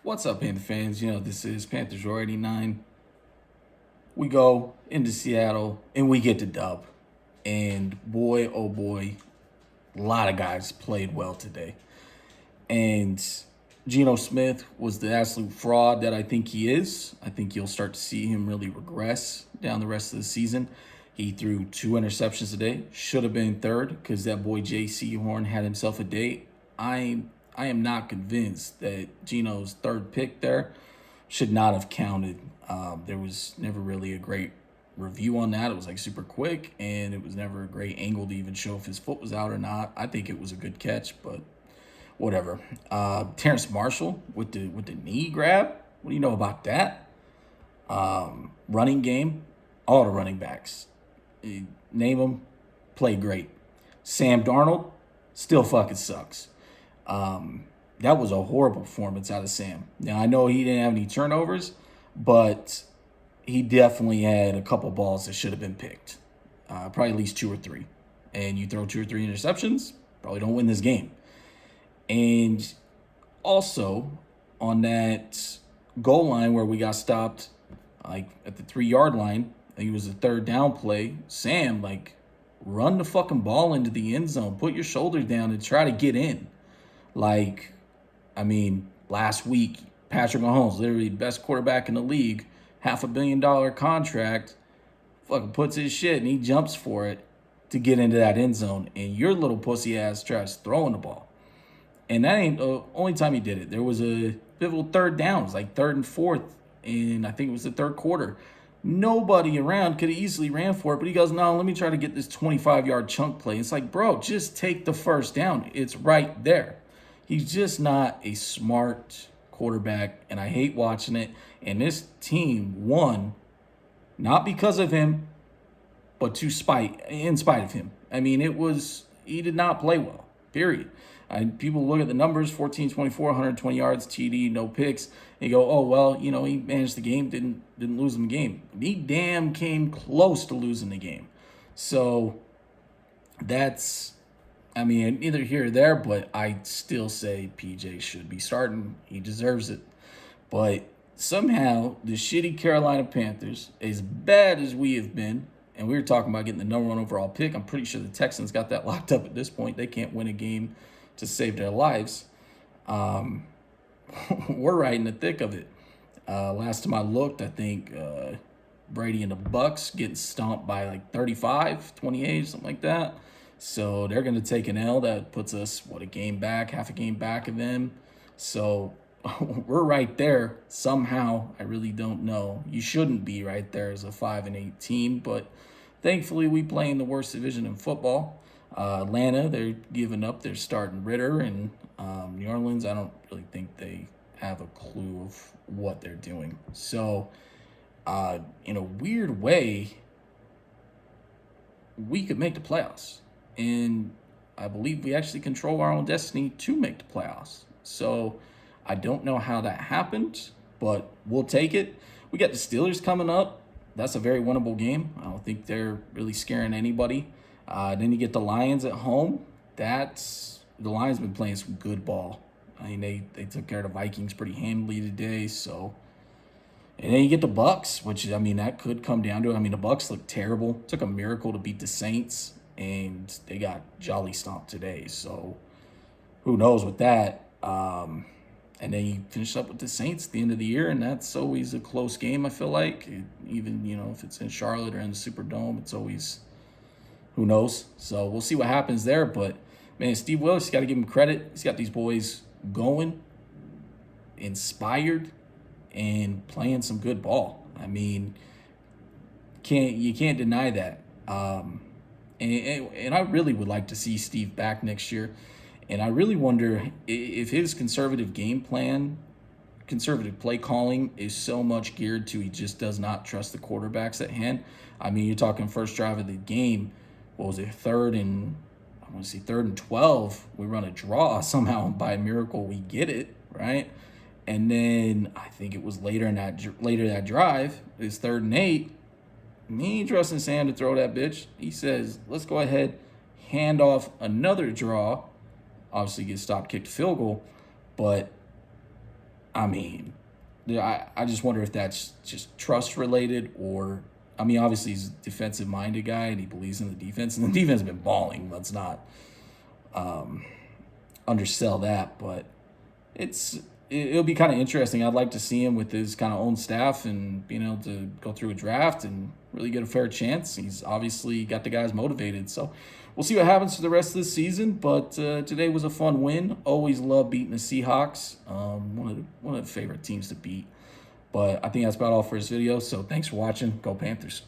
What's up, Panther fans? This is Panthers Row 89. We go into Seattle and we get the dub. And boy, oh boy, a lot of guys played well today. And Geno Smith was the absolute fraud that I think he is. I think you'll start to see him really regress down the rest of the season. He threw 2 interceptions today. Should have been third because that boy J.C. Horn had himself a day. I am not convinced that Geno's third pick there should not have counted. There was never really a great review on that. It was like super quick, and it was never a great angle to even show if his foot was out or not. I think it was a good catch, but whatever. Terrence Marshall with the knee grab. What do you know about that? Running game, all the running backs. Name them, played great. Sam Darnold still fucking sucks. That was a horrible performance out of Sam. Now, I know he didn't have any turnovers, but he definitely had a couple balls that should have been picked. Probably at least 2 or 3. And you throw 2 or 3 interceptions, probably don't win this game. And also, on that goal line where we got stopped, like at the 3-yard line, I think it was a third down play, Sam, run the fucking ball into the end zone. Put your shoulders down and try to get in. Last week, Patrick Mahomes, literally the best quarterback in the league, $500 million contract, fucking puts his shit and he jumps for it to get into that end zone. And your little pussy ass tries throwing the ball. And that ain't the only time he did it. There was a pivotal third down. It was like 3rd and 4th, and I think it was the third quarter. Nobody around could have easily ran for it, but he goes, no, let me try to get this 25-yard chunk play. It's like, bro, just take the first down. It's right there. He's just not a smart quarterback, and I hate watching it. And this team won not because of him, but in spite of him. He did not play well, period. People look at the numbers, 14, 24, 120 yards, TD, no picks. They go, oh, well, he managed the game, didn't lose him the game. He damn came close to losing the game. So that's, neither here or there, but I still say PJ should be starting. He deserves it. But somehow the shitty Carolina Panthers, as bad as we have been, and we were talking about getting the number 1 overall pick, I'm pretty sure the Texans got that locked up at this point. They can't win a game to save their lives. We're right in the thick of it. Last time I looked, I think Brady and the Bucks getting stomped by like 35-28, something like that. So they're going to take an L. That puts us, half a game back of them. So we're right there somehow. I really don't know. You shouldn't be right there as a 5-8 team, but thankfully we play in the worst division in football. Atlanta, they're giving up. They're starting Ritter, and New Orleans, I don't really think they have a clue of what they're doing. So in a weird way, we could make the playoffs. And I believe we actually control our own destiny to make the playoffs. So I don't know how that happened, but we'll take it. We got the Steelers coming up. That's a very winnable game. I don't think they're really scaring anybody. Then you get the Lions at home. The Lions been playing some good ball. They took care of the Vikings pretty handily today. So, and then you get the Bucks, which that could come down to it. The Bucks look terrible. It took a miracle to beat the Saints, and they got jolly stomped today. So, who knows with that? And then you finish up with the Saints at the end of the year, and that's always a close game. I feel like even if it's in Charlotte or in the Superdome, it's always. Who knows? So we'll see what happens there. But, man, Steve Willis, you got to give him credit. He's got these boys going, inspired, and playing some good ball. You can't deny that. And I really would like to see Steve back next year. And I really wonder if his conservative play calling is so much geared to he just does not trust the quarterbacks at hand. You're talking first drive of the game. What was it, 3rd and 12, we run a draw somehow, and by a miracle we get it, right? And then I think it was later that drive, it's 3rd and 8. He ain't trusting Sam to throw that bitch. He says, let's go ahead, hand off another draw. Obviously get stopped, kicked field goal, but I mean, I just wonder if that's just trust related or, I mean, obviously he's a defensive minded guy and he believes in the defense, and the defense has been balling. Let's not undersell that, but it'll be kind of interesting. I'd like to see him with his kind of own staff and being able to go through a draft and really get a fair chance. He's obviously got the guys motivated, so we'll see what happens for the rest of the season. But today was a fun win. Always love beating the Seahawks. One of the favorite teams to beat. But I think that's about all for this video. So thanks for watching. Go Panthers.